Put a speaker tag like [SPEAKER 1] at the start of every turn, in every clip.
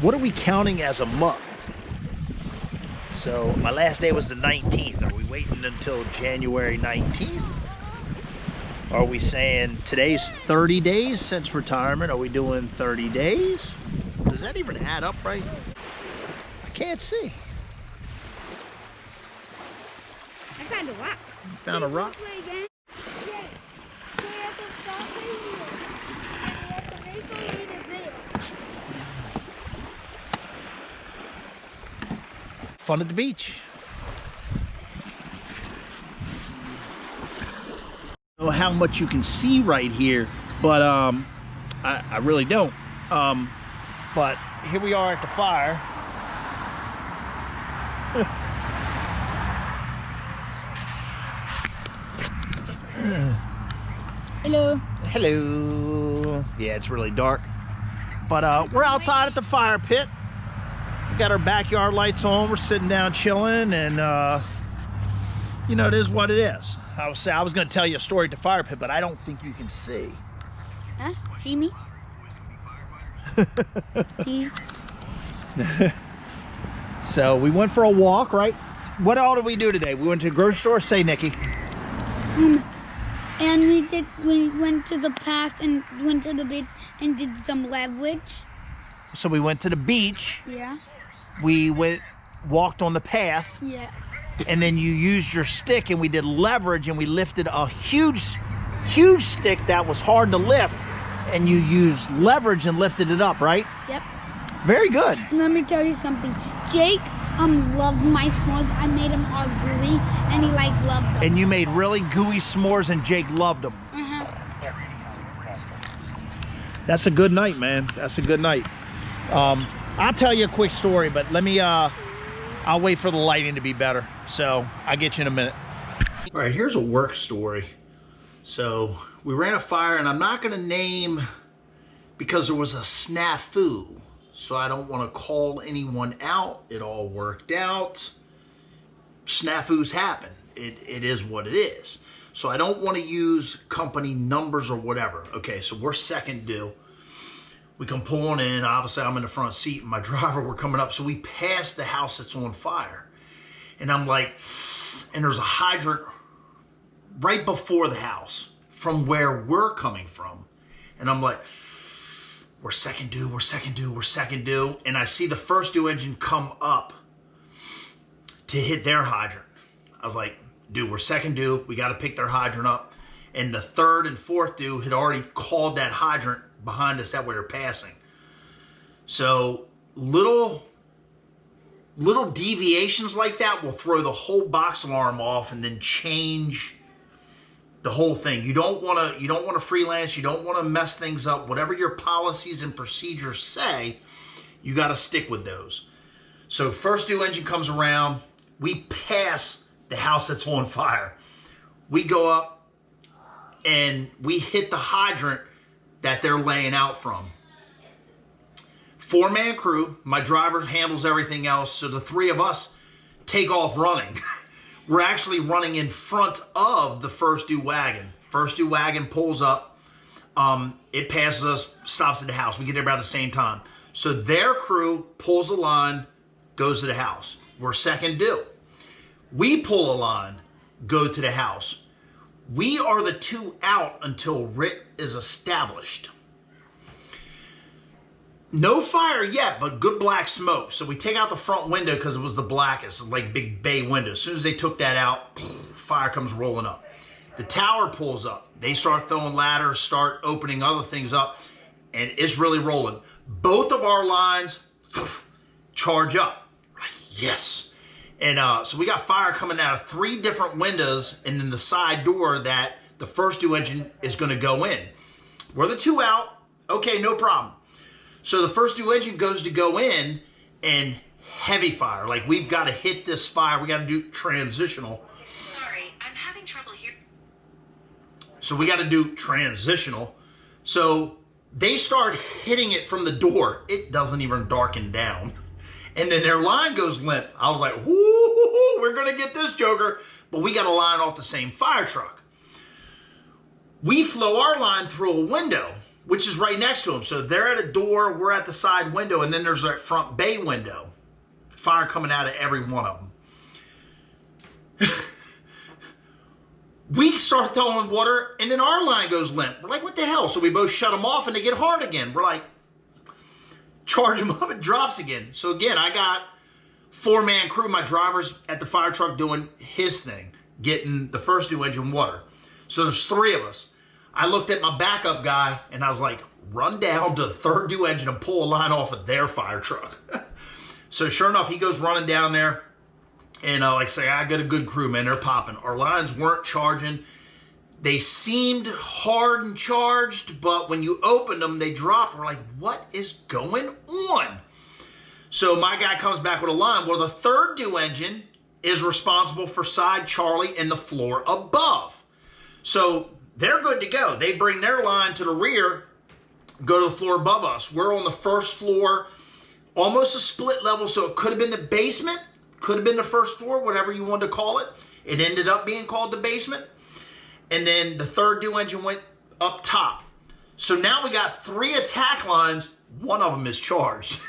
[SPEAKER 1] what are we counting as a month? So my last day was the 19th. Are we waiting until January 19th? Are we saying today's 30 days since retirement? Are we doing 30 days? Does that even add up right? I can't see.
[SPEAKER 2] I found a rock.
[SPEAKER 1] You found a rock? Fun at the beach. I don't know how much you can see right here, but I really don't. But here we are at the fire.
[SPEAKER 2] Hello.
[SPEAKER 1] Hello. Yeah, it's really dark. But we're outside at the fire pit. We got our backyard lights on. We're sitting down chilling, and you know, it is what it is. I was going to tell you a story at the fire pit, but I don't think you can see.
[SPEAKER 2] Huh? See me?
[SPEAKER 1] So we went for a walk, right? What all did we do today? We went to the grocery store. Say, Nikki.
[SPEAKER 2] And we went to the path and went to the beach and did some leverage.
[SPEAKER 1] So we went to the beach.
[SPEAKER 2] Yeah.
[SPEAKER 1] We walked on the path.
[SPEAKER 2] Yeah.
[SPEAKER 1] And then you used your stick and we did leverage and we lifted a huge stick that was hard to lift, and you used leverage and lifted it up, right?
[SPEAKER 2] Yep.
[SPEAKER 1] Very good.
[SPEAKER 2] Let me tell you something. Jake loved my s'mores. I made him all gooey and he loved them.
[SPEAKER 1] And you made really gooey s'mores and Jake loved them. That's a good night, man. That's a good night. I'll tell you a quick story, but let me I'll wait for the lighting to be better. So I'll get you in a minute. All right, here's a work story. So we ran a fire, and I'm not gonna name because there was a snafu. So I don't wanna call anyone out. It all worked out. Snafus happen. It is what it is. So I don't wanna use company numbers or whatever. Okay, so we're second due. We come pulling in, obviously I'm in the front seat and my driver, we're coming up. So we pass the house that's on fire. And I'm like, and there's a hydrant right before the house from where we're coming from. And I'm like, we're second due, we're second due, we're second due. And I see the first due engine come up to hit their hydrant. I was like, dude, we're second due, we gotta pick their hydrant up. And the third and fourth due had already called that hydrant behind us that we were passing. So little deviations like that will throw the whole box alarm off and then change the whole thing. You don't want to freelance, you don't want to mess things up. Whatever your policies and procedures say, you got to stick with those. So first due engine comes around, we pass the house that's on fire. We go up and we hit the hydrant that they're laying out from. 4-man crew, my driver handles everything else, so the three of us take off running. We're actually running in front of the first due wagon. First due wagon pulls up, it passes us, stops at the house. We get there about the same time. So their crew pulls a line, goes to the house. We're second due. We pull a line, go to the house. We are the two out until writ is established. No fire yet, but good black smoke. So we take out the front window because it was the blackest, like big bay window. As soon as they took that out, fire comes rolling up. The tower pulls up. They start throwing ladders, start opening other things up, and it's really rolling. Both of our lines charge up. Yes. And so we got fire coming out of 3 different windows and then the side door that the first due engine is going to go in. We're the two out. Okay, no problem. So the first due engine goes to go in and heavy fire. Like we've got to hit this fire. We got to do transitional.
[SPEAKER 3] Sorry, I'm having trouble here.
[SPEAKER 1] So we got to do transitional. So they start hitting it from the door. It doesn't even darken down. And then their line goes limp. I was like, whoo, we're going to get this joker. But we got a line off the same fire truck. We flow our line through a window. which is right next to them. So they're at a door, we're at the side window, and then there's that front bay window. Fire coming out of every one of them. We start throwing water, and then our line goes limp. We're like, what the hell? So we both shut them off, and they get hard again. We're like, charge them up, it drops again. So again, I got 4-man crew. My driver's at the fire truck doing his thing, getting the first due engine water. So there's 3 of us. I looked at my backup guy, and I was like, run down to the third due engine and pull a line off of their fire truck. So sure enough, he goes running down there. And like I say, I got a good crew, man. They're popping. Our lines weren't charging. They seemed hard and charged, but when you opened them, they dropped. We're like, what is going on? So my guy comes back with a line. Well, the third due engine is responsible for side Charlie and the floor above. So they're good to go. They bring their line to the rear, go to the floor above us. We're on the first floor, almost a split level, so it could have been the basement. Could have been the first floor, whatever you wanted to call it. It ended up being called the basement. And then the third due engine went up top. So now we got 3 attack lines. One of them is charged.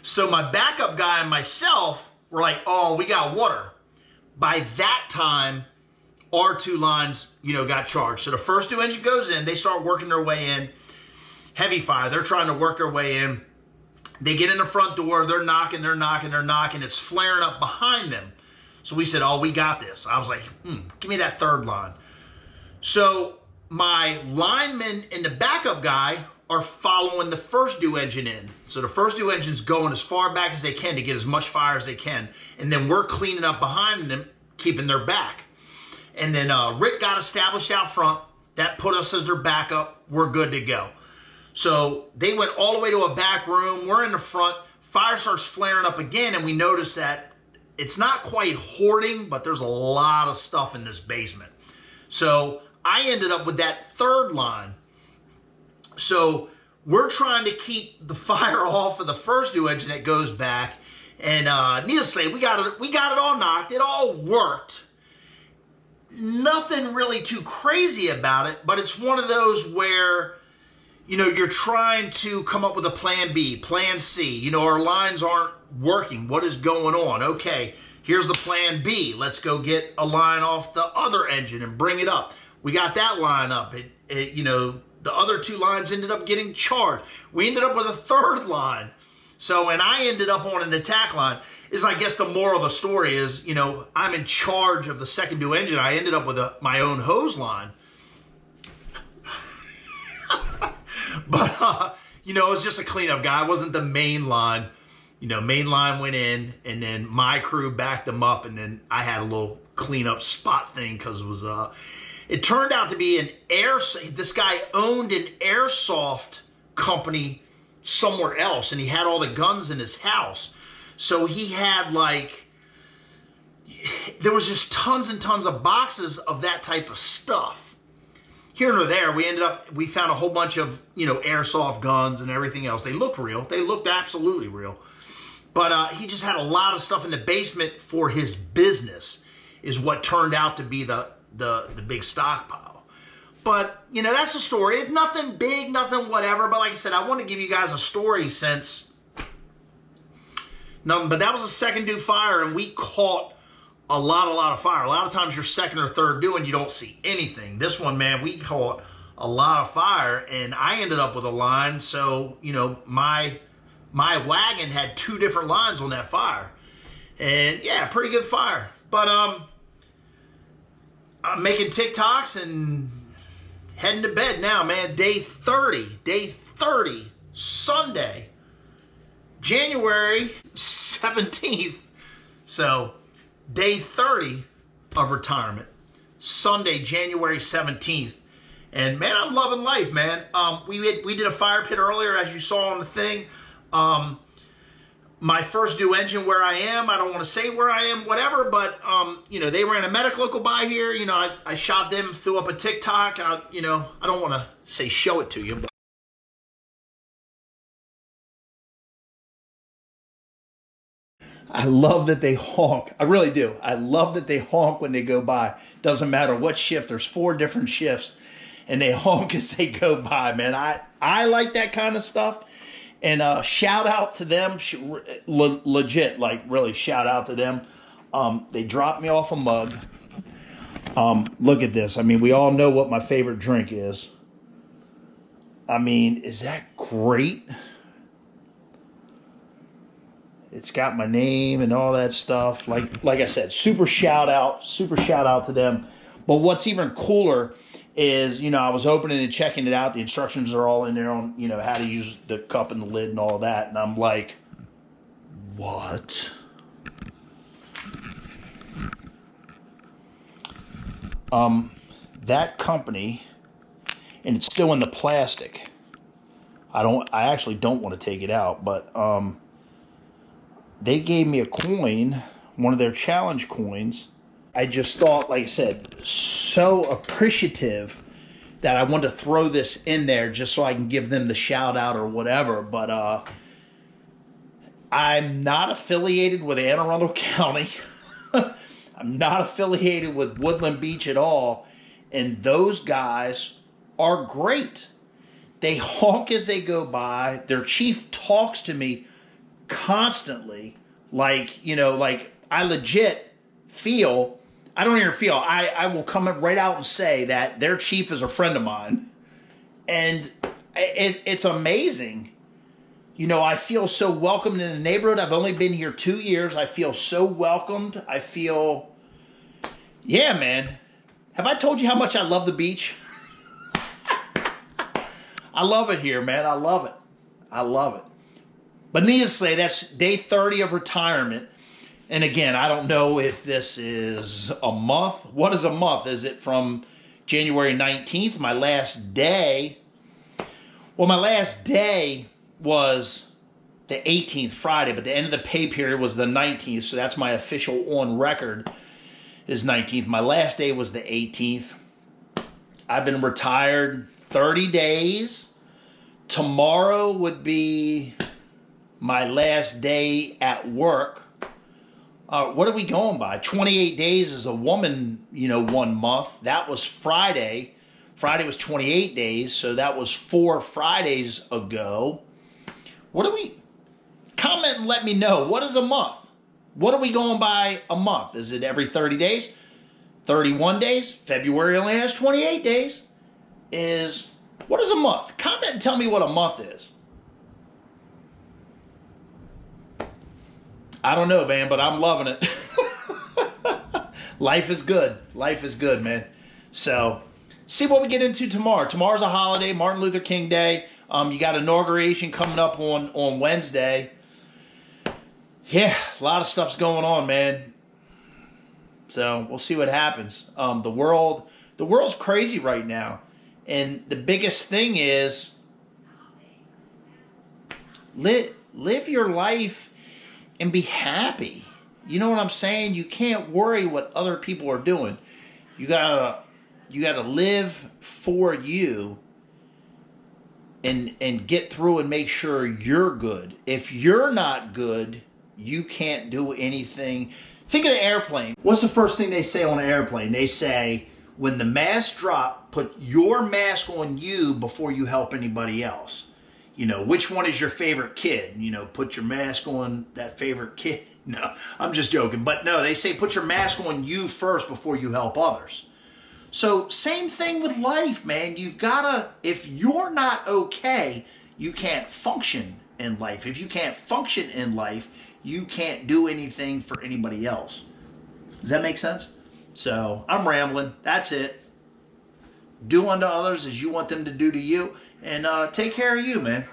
[SPEAKER 1] So my backup guy and myself were like, oh, we got water. By that time, our 2 lines, got charged. So the first due engine goes in. They start working their way in. Heavy fire. They're trying to work their way in. They get in the front door, they're knocking. It's flaring up behind them. So we said, oh, we got this. I was like, give me that third line. So my lineman and the backup guy are following the first due engine in. So the first due engine's going as far back as they can to get as much fire as they can. And then we're cleaning up behind them, keeping their back. And then Rick got established out front. That put us as their backup. We're good to go. So they went all the way to a back room. We're in the front. Fire starts flaring up again, and we notice that it's not quite hoarding, but there's a lot of stuff in this basement. So I ended up with that third line. So we're trying to keep the fire off of the first due engine that goes back. And needless to say, we got it all knocked. It all worked. Nothing really too crazy about it, but it's one of those where you're trying to come up with a plan B, plan C. Our lines aren't working. What is going on? Okay, here's the plan B. Let's go get a line off the other engine and bring it up. We got that line up. The other 2 lines ended up getting charged. We ended up with a third line. So, and I ended up on an attack line. I guess the moral of the story is, I'm in charge of the second due engine. I ended up with my own hose line. But, it was just a cleanup guy. I wasn't the main line. Main line went in, and then my crew backed them up, and then I had a little cleanup spot thing because it turned out to be this guy owned an airsoft company somewhere else, and he had all the guns in his house. So he had there was just tons and tons of boxes of that type of stuff. Here or there, we found a whole bunch of, airsoft guns and everything else. They looked real. They looked absolutely real. But he just had a lot of stuff in the basement for his business is what turned out to be the big stockpile. But, that's the story. It's nothing big, nothing whatever. But like I said, I want to give you guys a story since... But that was a second due fire, and we caught a lot of fire. A lot of times you're second or third due and you don't see anything. This one, man, we caught a lot of fire, and I ended up with a line. So, my wagon had 2 different lines on that fire. And yeah, pretty good fire. But I'm making TikToks and heading to bed now, man. Day 30, Sunday, January 17th. So day 30 of retirement, Sunday, January 17th. And man, I'm loving life, man. We did a fire pit earlier, as you saw on the thing. My first due engine where I am, I don't want to say where I am, whatever, but they ran a medical local by here. I shot them, threw up a TikTok. I don't want to say show it to you, but I love that they honk. I really do. I love that they honk when they go by. Doesn't matter what shift. There's 4 different shifts. and they honk as they go by, man. I like that kind of stuff. And shout out to them, legit, like really shout out to them. They dropped me off a mug. Look at this. I mean, we all know what my favorite drink is. I mean, is that great? It's got my name and all that stuff. Like I said, super shout out to them. But what's even cooler is, you know, I was opening and checking it out. The instructions are all in there on, you know, how to use the cup and the lid and all that. And I'm like, what? That company, and it's still in the plastic. I actually don't want to take it out, but they gave me a coin, one of their challenge coins. I just thought, like I said, so appreciative that I wanted to throw this in there just so I can give them the shout out or whatever. But I'm not affiliated with Anne Arundel County. I'm not affiliated with Woodland Beach at all. And those guys are great. They honk as they go by. Their chief talks to me constantly. Like, you know, like I legit feel, I don't even feel, I will come right out and say that their chief is a friend of mine. And it's amazing. You know, I feel so welcomed in the neighborhood. I've only been here 2 years. I feel so welcomed. I feel, yeah, man. Have I told you how much I love the beach? I love it here, man. I love it. I love it. But needless to say, that's day 30 of retirement. And again, I don't know if this is a month. What is a month? Is it from January 19th, my last day? Well, my last day was the 18th, Friday, but the end of the pay period was the 19th, so that's my official on record is 19th. My last day was the 18th. I've been retired 30 days. Tomorrow would be my last day at work. What are we going by? 28 days as a woman, you know, 1 month. That was Friday. Friday was 28 days, so that was 4 Fridays ago. What are we? Comment and let me know. What is a month? What are we going by a month? Is it every 30 days? 31 days? February only has 28 days. What is a month? Comment and tell me what a month is. I don't know, man, but I'm loving it. Life is good. Life is good, man. So, see what we get into tomorrow. Tomorrow's a holiday, Martin Luther King Day. You got inauguration coming up on Wednesday. Yeah, a lot of stuff's going on, man. So we'll see what happens. The world's crazy right now, and the biggest thing is live your life and be happy. You know what I'm saying? You can't worry what other people are doing. You gotta live for you and get through and make sure you're good. If you're not good, you can't do anything. Think of the airplane. What's the first thing they say on an airplane? They say, when the mask drop, put your mask on you before you help anybody else. You know, which one is your favorite kid? You know, put your mask on that favorite kid. No, I'm just joking. But no, they say put your mask on you first before you help others. So same thing with life, man. You've gotta, if you're not okay, you can't function in life. If you can't function in life, you can't do anything for anybody else. Does that make sense? So I'm rambling. That's it. Do unto others as you want them to do to you. And take care of you, man.